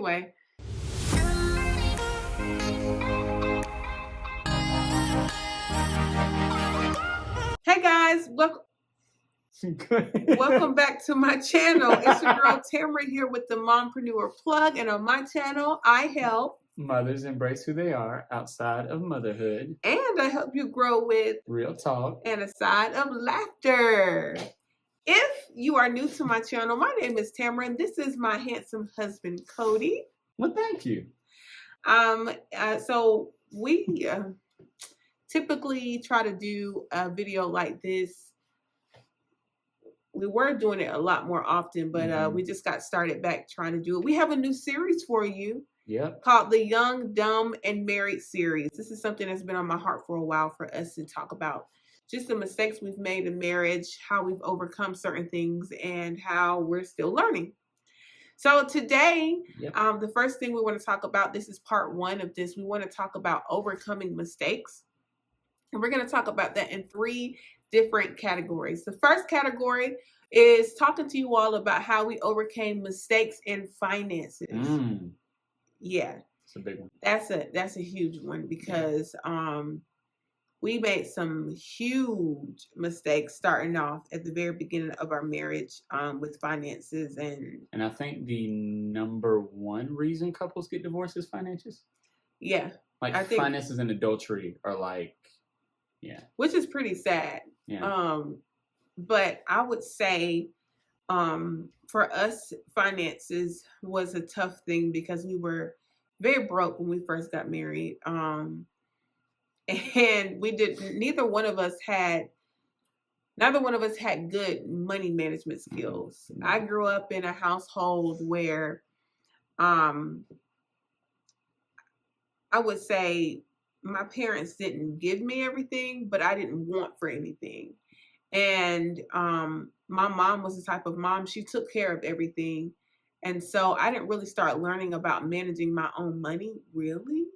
Anyway. Hey guys, welcome back to my channel. It's your girl Tamara here with the Mompreneur Plug, and on my channel, I help mothers embrace who they are outside of motherhood, and I help you grow with real talk and a side of laughter. If you are new to my channel, my name is Tamara, and this is my handsome husband, Cody. Well, thank you. So we typically try to do a video like this. We were doing it a lot more often, but we just got started back trying to do it. We have a new series for you. Yep. Called the Young, Dumb, and Married series. This is something that's been on my heart for a while for us to talk about. Just the mistakes we've made in marriage, how we've overcome certain things, and how we're still learning. So today, the first thing we want to talk about, this is part one of this. We want to talk about overcoming mistakes. And we're going to talk about that in 3 different categories. The first category is talking to you all about how we overcame mistakes in finances. Yeah. It's a big one. That's a huge one because we made some huge mistakes starting off at the very beginning of our marriage with finances and I think the number 1 reason couples get divorced is finances. Yeah. Like I think finances and adultery are like which is pretty sad. Yeah. But I would say for us, finances was a tough thing because we were very broke when we first got married. And neither one of us had good money management skills. I grew up in a household where I would say my parents didn't give me everything, but I didn't want for anything. And my mom was the type of mom, she took care of everything. And so I didn't really start learning about managing my own money really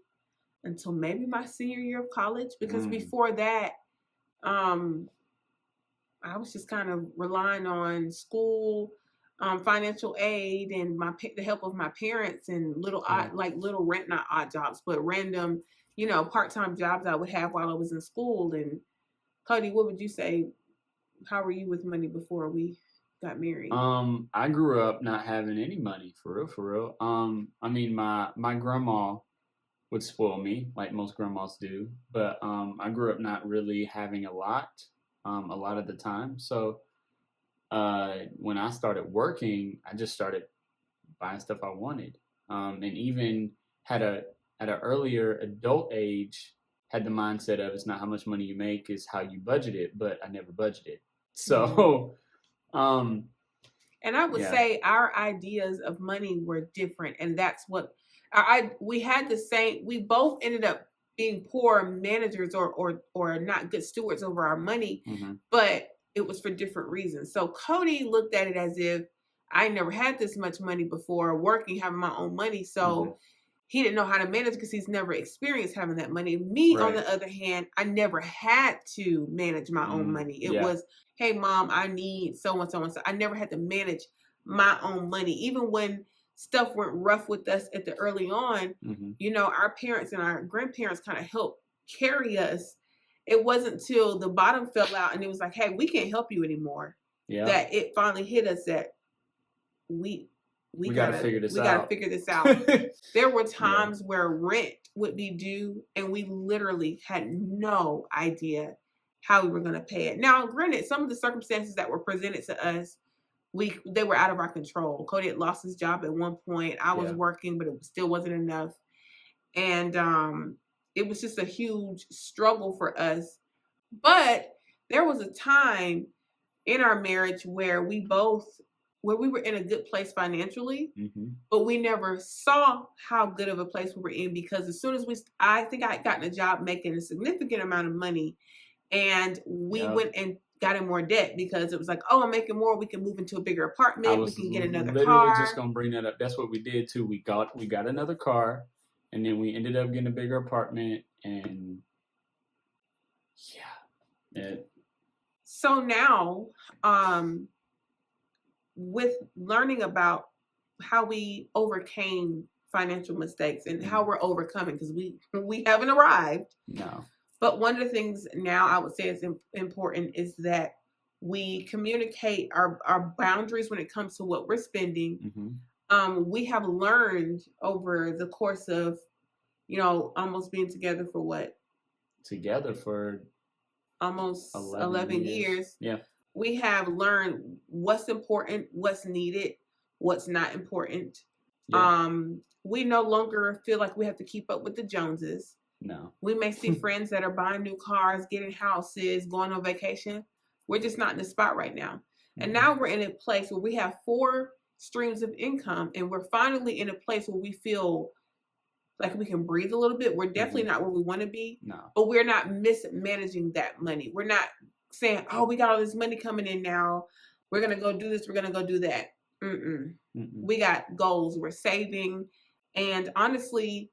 until maybe my senior year of college, because before that, I was just kind of relying on school, financial aid, and the help of my parents, and little not odd jobs, but random, part-time jobs I would have while I was in school. And Cody, what would you say? How were you with money before we got married? I grew up not having any money, for real. I mean, my grandma would spoil me like most grandmas do, but I grew up not really having a lot of the time. So when I started working, I just started buying stuff I wanted, and even at an earlier adult age, had the mindset of it's not how much money you make, it's how you budget it. But I never budgeted. So, and I would say our ideas of money were different, and that's what we had the same. We both ended up being poor managers or not good stewards over our money, but it was for different reasons. So Cody looked at it as if I never had this much money before, working, having my own money. So he didn't know how to manage because he's never experienced having that money. Me, on the other hand, I never had to manage my own money. It was, hey, Mom, I need so-and-so and so. I never had to manage my own money. Even when stuff went rough with us at the early on, our parents and our grandparents kind of helped carry us. It wasn't till the bottom fell out and it was like, hey, we can't help you anymore. That it finally hit us that we gotta figure this out. There were times where rent would be due and we literally had no idea how we were going to pay it. Now, granted, some of the circumstances that were presented to us, they were out of our control. Cody had lost his job at one point. I was working, but it still wasn't enough. And it was just a huge struggle for us. But there was a time in our marriage where we were in a good place financially, but we never saw how good of a place we were in, because as soon as I think I had gotten a job making a significant amount of money, and we went and got in more debt because it was like, oh, I'm making more. We can move into a bigger apartment. We can get another car. Literally just going to bring that up. That's what we did too. We got another car, and then we ended up getting a bigger apartment, and So now, with learning about how we overcame financial mistakes and how we're overcoming, because we haven't arrived. No. But one of the things now I would say is important is that we communicate our boundaries when it comes to what we're spending. We have learned over the course of, almost being together for what? Together for almost 11 years. Yeah. We have learned what's important, what's needed, what's not important. Yeah. We no longer feel like we have to keep up with the Joneses. No. We may see friends that are buying new cars, getting houses, going on vacation. We're just not in the spot right now. And now we're in a place where we have 4 streams of income, and we're finally in a place where we feel like we can breathe a little bit. We're definitely not where we want to be. No. But we're not mismanaging that money. We're not saying, oh, we got all this money coming in now. We're going to go do this. We're going to go do that. We got goals. We're saving. And honestly,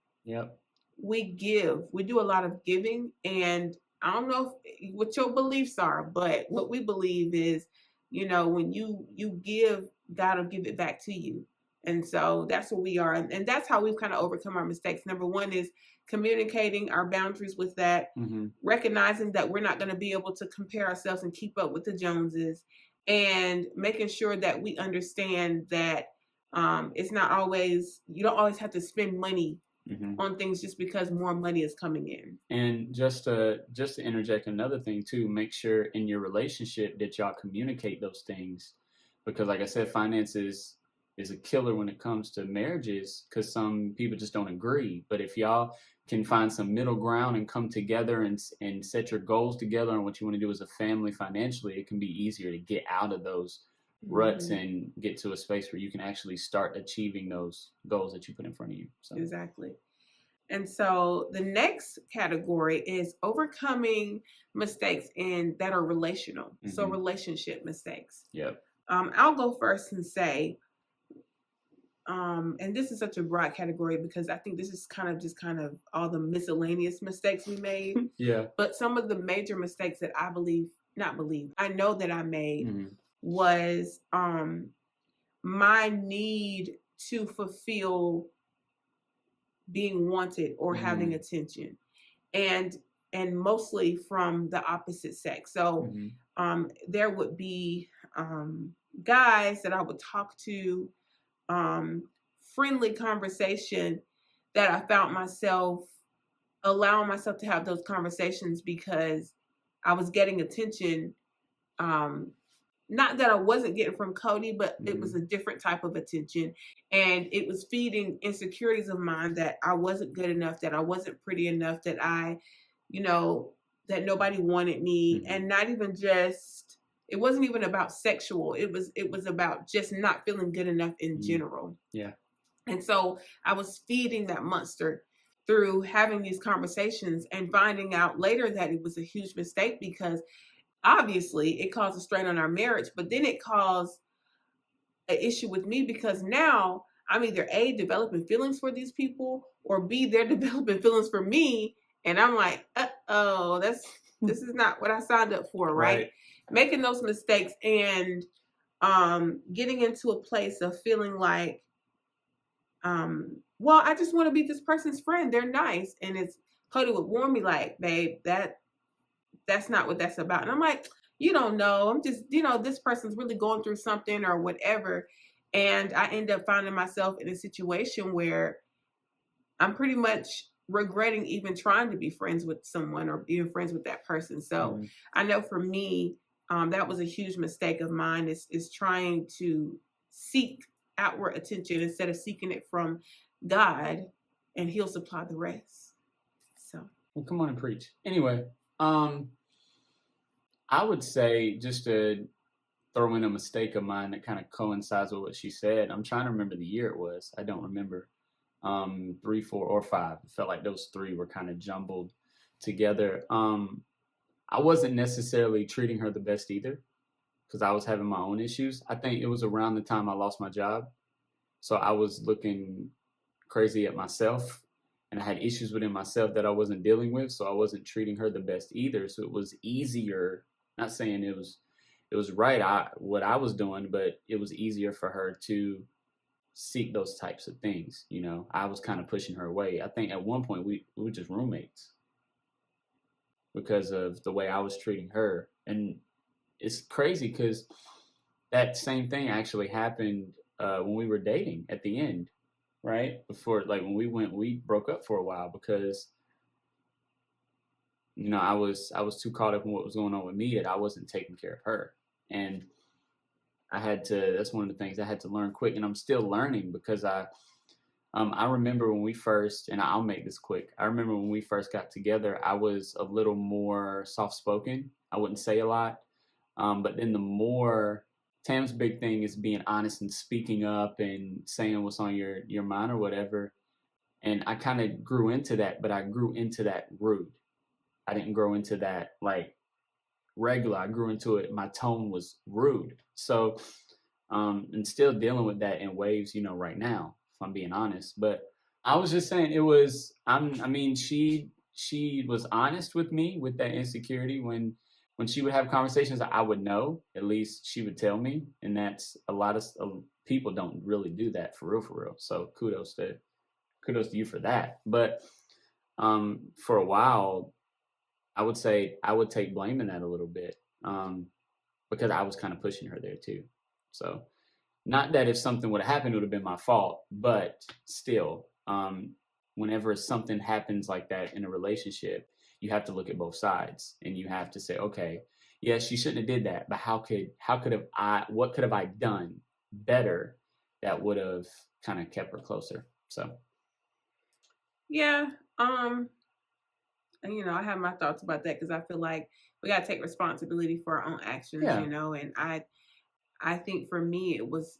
we give. We do a lot of giving. And I don't know what your beliefs are, but what we believe is, when you give, God will give it back to you. And so that's where we are. And that's how we've kind of overcome our mistakes. Number one is communicating our boundaries with that, recognizing that we're not going to be able to compare ourselves and keep up with the Joneses, and making sure that we understand that it's not always, you don't always have to spend money on things just because more money is coming in. And just to interject another thing too, make sure in your relationship that y'all communicate those things, because like I said, finances is a killer when it comes to marriages, because some people just don't agree. But if y'all can find some middle ground and come together and set your goals together on what you want to do as a family financially, it can be easier to get out of those ruts and get to a space where you can actually start achieving those goals that you put in front of you. So. Exactly. And so the next category is overcoming mistakes that are relational. So relationship mistakes. Yep. I'll go first and say, and this is such a broad category because I think this is kind of all the miscellaneous mistakes we made. Yeah. But some of the major mistakes that I know that I made was my need to fulfill being wanted or having attention, and mostly from the opposite sex. So there would be guys that I would talk to, friendly conversation, that I found myself allowing myself to have those conversations because I was getting attention. Not that I wasn't getting from Cody, but it was a different type of attention. And it was feeding insecurities of mine that I wasn't good enough, that I wasn't pretty enough, that that nobody wanted me. And not even just, it wasn't even about sexual. It was about just not feeling good enough in general. Yeah. And so I was feeding that monster through having these conversations and finding out later that it was a huge mistake, because obviously it caused a strain on our marriage, but then it caused an issue with me because now I'm either A, developing feelings for these people, or B, they're developing feelings for me. And I'm like, this is not what I signed up for, right? Making those mistakes and getting into a place of feeling like, well, I just want to be this person's friend. They're nice. And Cody would warn me like, babe, that's not what that's about. And I'm like, you don't know. I'm just, this person's really going through something or whatever. And I end up finding myself in a situation where I'm pretty much regretting even trying to be friends with someone or being friends with that person. So I know for me, that was a huge mistake of mine, is trying to seek outward attention instead of seeking it from God, and He'll supply the rest. So, well, come on and preach. Anyway, I would say, just to throw in a mistake of mine that kind of coincides with what she said. I'm trying to remember the year it was. I don't remember. 3, 4, or 5. It felt like those 3 were kind of jumbled together. I wasn't necessarily treating her the best either, because I was having my own issues. I think it was around the time I lost my job. So I was looking crazy at myself, and I had issues within myself that I wasn't dealing with. So I wasn't treating her the best either. So it was easier, not saying it was right, what I was doing, but it was easier for her to seek those types of things. You know, I was kind of pushing her away. I think at one point we were just roommates because of the way I was treating her. And it's crazy because that same thing actually happened when we were dating at the end, right? Before, like when we broke up for a while because you know I was too caught up in what was going on with me that I wasn't taking care of her, and I had to. That's one of the things I had to learn quick, and I'm still learning because I remember when we first, and I'll make this quick. I remember when we first got together, I was a little more soft spoken. I wouldn't say a lot, but then the more Tam's big thing is being honest and speaking up and saying what's on your mind or whatever. And I kind of grew into that, but I grew into that rude. I didn't grow into that like regular. I grew into it. My tone was rude. So, and still dealing with that in waves, you know, right now, if I'm being honest. But I was just saying it was, I mean, she was honest with me with that insecurity when she would have conversations, I would know, at least she would tell me. And that's a lot of people don't really do that for real, for real. So kudos to you for that. But for a while, I would say I would take blame in that a little bit because I was kind of pushing her there too. So not that if something would have happened, it would have been my fault, but still, whenever something happens like that in a relationship, you have to look at both sides and you have to say, okay, yes, she shouldn't have did that, but what could have I done better that would have kind of kept her closer? So, yeah, and you know, I have my thoughts about that because I feel like we got to take responsibility for our own actions, yeah, you know, and I think for me, it was,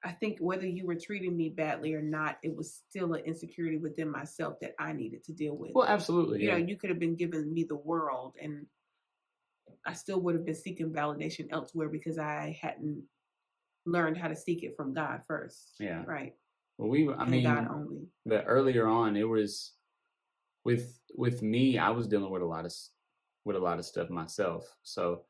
I think whether you were treating me badly or not, it was still an insecurity within myself that I needed to deal with. well, absolutely, You yeah, know, you could have been giving me the world and I still would have been seeking validation elsewhere because I hadn't learned how to seek it from God first. yeah. Right. Well, I And mean, God only. but earlier on, it was with me, I was dealing with a lot of stuff myself. So,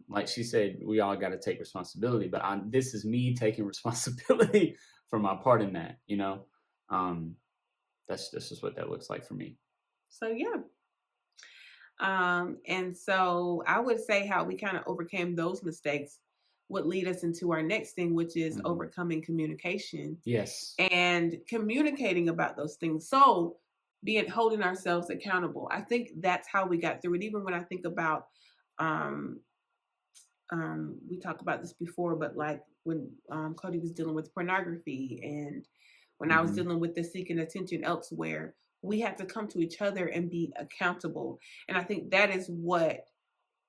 like she said, we all got to take responsibility. But this is me taking responsibility for my part in that. You know, that's just what that looks like for me. So yeah. And so I would say how we kind of overcame those mistakes would lead us into our next thing, which is overcoming communication. Yes. And communicating about those things. So holding ourselves accountable. I think that's how we got through it. Even when I think about, we talked about this before, but like when Cody was dealing with pornography and when I was dealing with the seeking attention elsewhere, we had to come to each other and be accountable. And I think that is what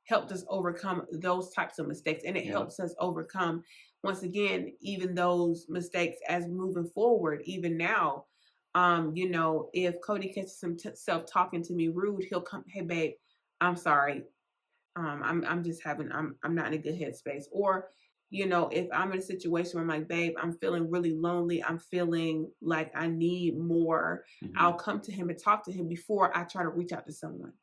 helped us overcome those types of mistakes. And it helps us overcome, once again, even those mistakes as moving forward, even now. You know, if Cody catches himself talking to me rude, he'll come, hey babe, I'm sorry. I'm just I'm not in a good headspace. Or, you know, if I'm in a situation where I'm like, babe, I'm feeling really lonely, I'm feeling like I need more, I'll come to him and talk to him before I try to reach out to someone.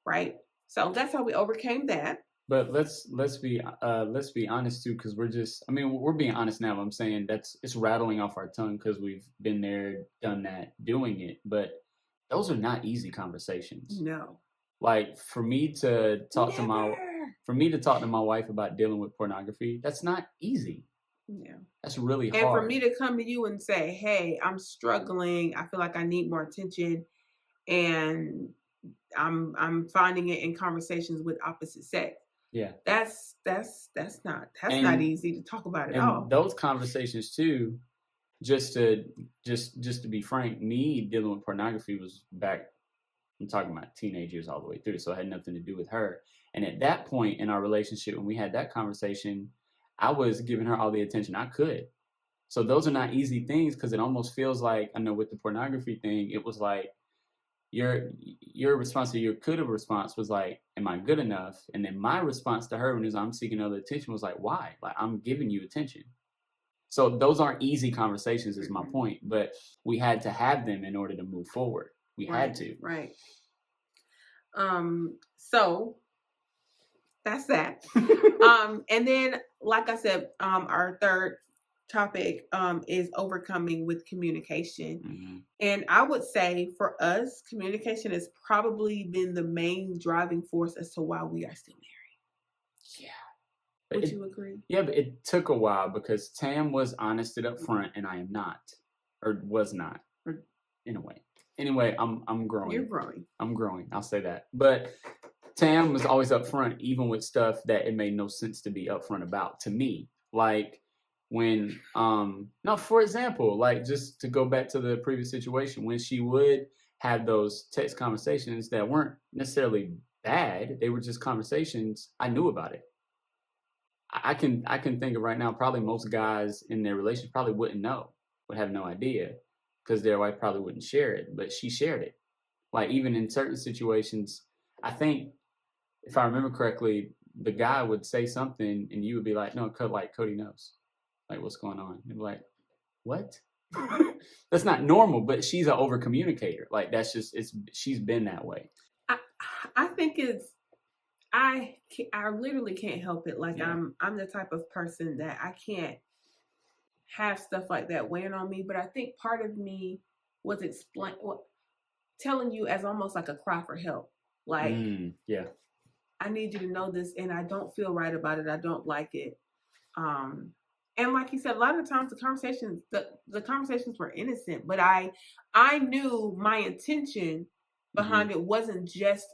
Right. So that's how we overcame that. But let's be honest too, because we're being honest now. I'm saying it's rattling off our tongue because we've been there, done that, doing it. But those are not easy conversations. No. Like for me to talk to my wife about dealing with pornography, that's not easy. Yeah. That's really hard. And for me to come to you and say, hey, I'm struggling, I feel like I need more attention, and I'm finding it in conversations with opposite sex. Yeah. That's not easy to talk about at all. Those conversations too, just to be frank, me dealing with pornography was back, I'm talking about teenage years all the way through, so it had nothing to do with her. And at that point in our relationship, when we had that conversation, I was giving her all the attention I could. So those are not easy things because it almost feels like, I know with the pornography thing, it was like your response to your could have response was like, am I good enough? And then my response to her when I'm seeking other attention was like, why? Like, I'm giving you attention. So those aren't easy conversations is my point, but we had to have them in order to move forward. We had to. Right. So that's that. And then, like I said, our third topic is overcoming with communication. Mm-hmm. And I would say for us, communication has probably been the main driving force as to why we are still married. Yeah. Would you agree? Yeah, but it took a while because Tam was honest up front and I am not. Or was not. Or in a way. Anyway, I'm growing. You're growing. I'm growing. I'll say that. But Tam was always upfront, even with stuff that it made no sense to be upfront about to me. Like when, no, for example, like just to go back to the previous situation, when she would have those text conversations that weren't necessarily bad, they were just conversations, I knew about it. I can think of right now, probably most guys in their relationship probably wouldn't know, would have no idea, because their wife probably wouldn't share it, but she shared it. Like even in certain situations, I think if I remember correctly, the guy would say something and you would be like, no, like Cody knows. Like, what's going on? You'd be like, what? That's not normal, but she's an over communicator. Like that's just, she's been that way. I think I literally can't help it. Like Yeah. I'm the type of person that I can't have stuff like that weighing on me. But I think part of me was telling you as almost like a cry for help. Like, yeah, I need you to know this, and I don't feel right about it. I don't like it. And like you said, a lot of times the conversations were innocent, but I knew my intention behind it wasn't just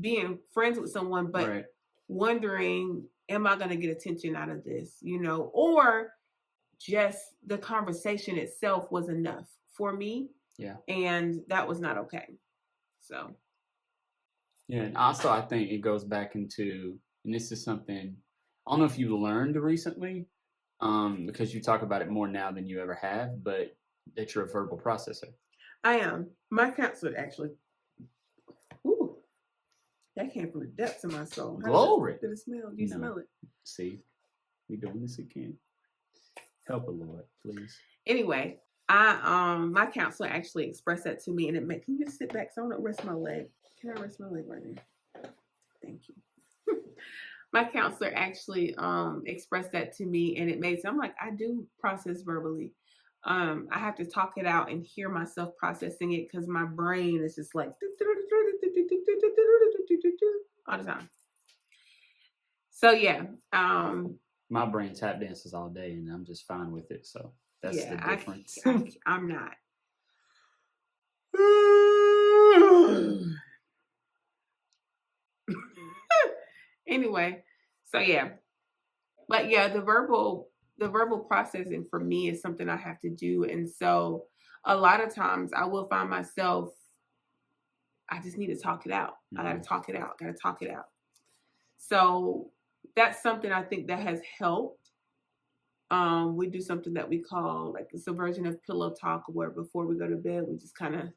being friends with someone, but wondering, am I going to get attention out of this, or just the conversation itself was enough for me. Yeah. And that was not okay. So. Yeah. And also I think it goes back into, and this is something, I don't know if you learned recently, because you talk about it more now than you ever have, but that you're a verbal processor. I am. My counselor actually. Ooh. That came from the depths of my soul. Glory. Did it smell? Do you smell it? See, we doing this again. Help a Lord, please. Anyway, my counselor actually expressed that to me, and can you just sit back? So I want to rest my leg. Can I rest my leg right now? Thank you. My counselor actually expressed that to me, and it made sense. I'm like, I do process verbally. I have to talk it out and hear myself processing it because my brain is just like all the time. So yeah. My brain tap dances all day, and I'm just fine with it. So that's the difference. I'm not. Anyway, so yeah. But yeah, the verbal processing for me is something I have to do. And so a lot of times I will find myself, I just need to talk it out. I got to talk it out. So that's something I think that has helped. We do something that we call, like, it's a version of pillow talk, where before we go to bed, we just kind of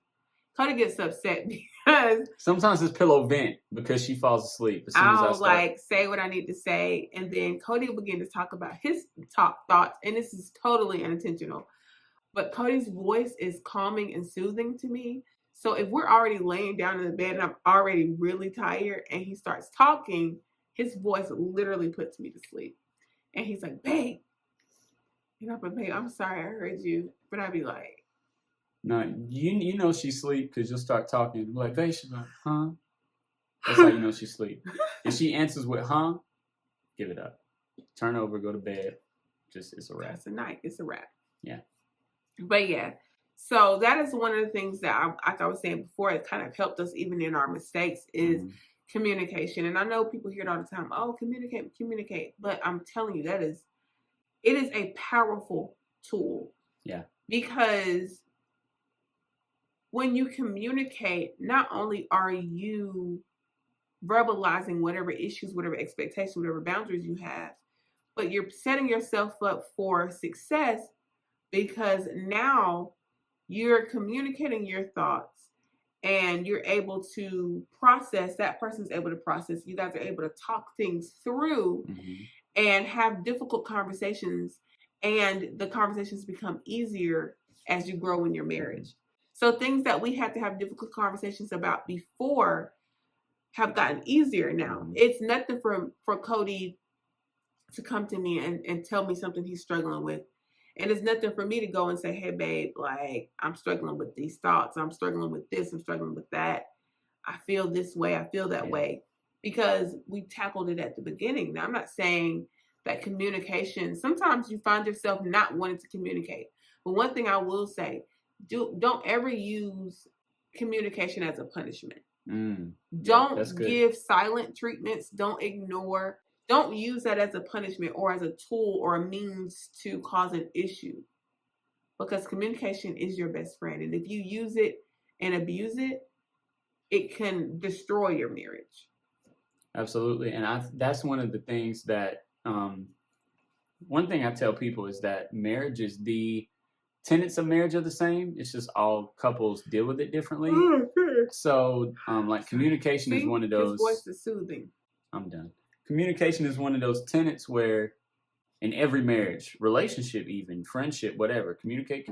gets upset because sometimes it's pillow vent because she falls asleep as soon as I start. Like say what I need to say, and then Cody will begin to talk about his thoughts, and this is totally unintentional, but Cody's voice is calming and soothing to me. So if we're already laying down in the bed and I'm already really tired and he starts talking, his voice literally puts me to sleep. And he's like, babe, babe, I'm sorry I heard you. But I'd be like, no, you know she's asleep because you'll start talking. Like, babe, she's like, huh? That's how you know she's asleep. If she answers with, huh? Give it up. Turn over, go to bed. It's a wrap. It's a night. It's a wrap. Yeah. But yeah. So that is one of the things that, like I was saying before, it kind of helped us even in our mistakes is communication. And I know people hear it all the time. Oh, communicate. But I'm telling you, it is a powerful tool. Yeah. Because when you communicate, not only are you verbalizing whatever issues, whatever expectations, whatever boundaries you have, but you're setting yourself up for success because now you're communicating your thoughts and you're able to process, that person's able to process, you guys are able to talk things through and have difficult conversations, and the conversations become easier as you grow in your marriage. So things that we had to have difficult conversations about before have gotten easier now. It's nothing for Cody to come to me and tell me something he's struggling with. And it's nothing for me to go and say, hey, babe, like, I'm struggling with these thoughts. I'm struggling with this. I'm struggling with that. I feel this way. I feel that way. Because we tackled it at the beginning. Now, I'm not saying that communication, sometimes you find yourself not wanting to communicate. But one thing I will say, don't ever use communication as a punishment. Don't give silent treatments. Don't ignore. Don't use that as a punishment or as a tool or a means to cause an issue. Because communication is your best friend. And if you use it and abuse it, it can destroy your marriage. Absolutely. And that's one of the things that, one thing I tell people is that marriage is the tenets of marriage are the same. It's just all couples deal with it differently. So, like communication is one of those. His voice is soothing. I'm done. Communication is one of those tenets where in every marriage, relationship, even friendship, whatever, communicate,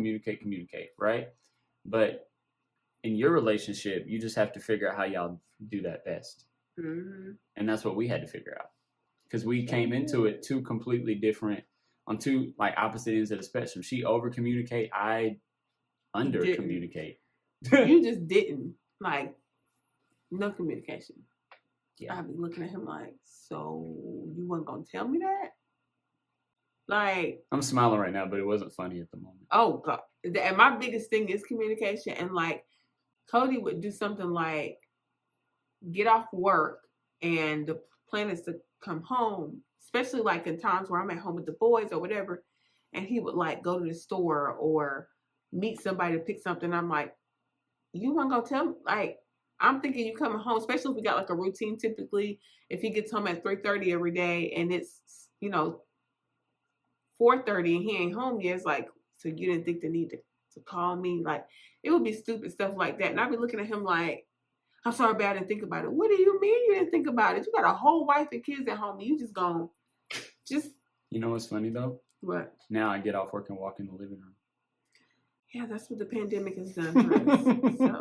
right? But in your relationship, you just have to figure out how y'all do that best. And that's what we had to figure out. Because we came into it two completely different, on two like opposite ends of the spectrum. She over communicate, I under communicate. You just didn't. Like, no communication. Yeah. I'd be looking at him like, so you weren't gonna tell me that? Like, I'm smiling right now, but it wasn't funny at the moment. Oh God. And my biggest thing is communication. And like Cody would do something like get off work and the plan is to come home, especially like in times where I'm at home with the boys or whatever, and he would like go to the store or meet somebody to pick something. I'm like, you want to go tell me? Like, I'm thinking you coming home, especially if we got like a routine. Typically, if he gets home at 3:30 every day and it's 4:30 and he ain't home yet, it's like, so you didn't think the need to call me? Like, it would be stupid stuff like that. And I'd be looking at him like, I'm sorry, but I didn't think about it. What do you mean you didn't think about it? You got a whole wife and kids at home. And you just gone. You know what's funny though? What? Now I get off work and walk in the living room. Yeah, that's what the pandemic has done for us. So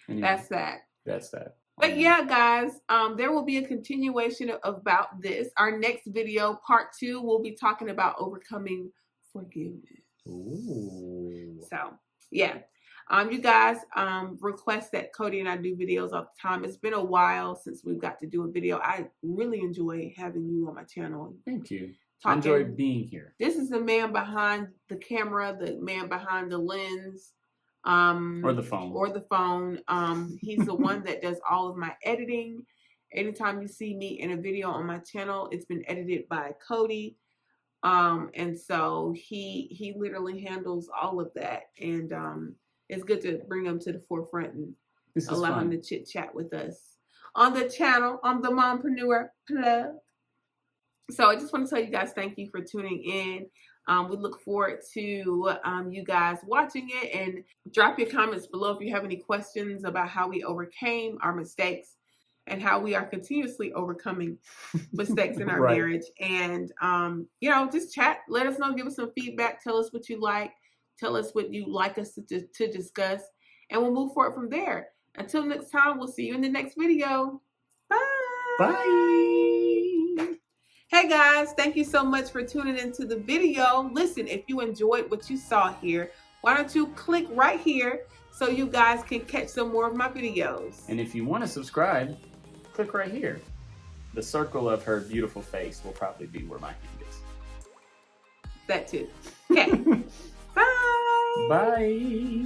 anyway, that's that. That's that. But yeah, guys, there will be a continuation about this. Our next video, part 2, we'll be talking about overcoming forgiveness. Ooh. So yeah. You guys request that Cody and I do videos all the time. It's been a while since we've got to do a video. I really enjoy having you on my channel. Thank you. I enjoy being here. This is the man behind the camera, the man behind the lens. Or the phone. He's the one that does all of my editing. Anytime you see me in a video on my channel, it's been edited by Cody. And so he literally handles all of that. And it's good to bring him to the forefront and allow him to chit chat with us on the channel, on the Mompreneur Plug. So I just want to tell you guys, thank you for tuning in. We look forward to you guys watching it, and drop your comments below if you have any questions about how we overcame our mistakes and how we are continuously overcoming mistakes in our marriage. And, just chat, let us know, give us some feedback, tell us what you like, tell us what you'd like us to discuss, and we'll move forward from there. Until next time, we'll see you in the next video. Bye. Bye. Hey guys, thank you so much for tuning into the video. Listen, if you enjoyed what you saw here, why don't you click right here so you guys can catch some more of my videos. And if you want to subscribe, click right here. The circle of her beautiful face will probably be where my hand is. That too. Okay. Bye. Bye.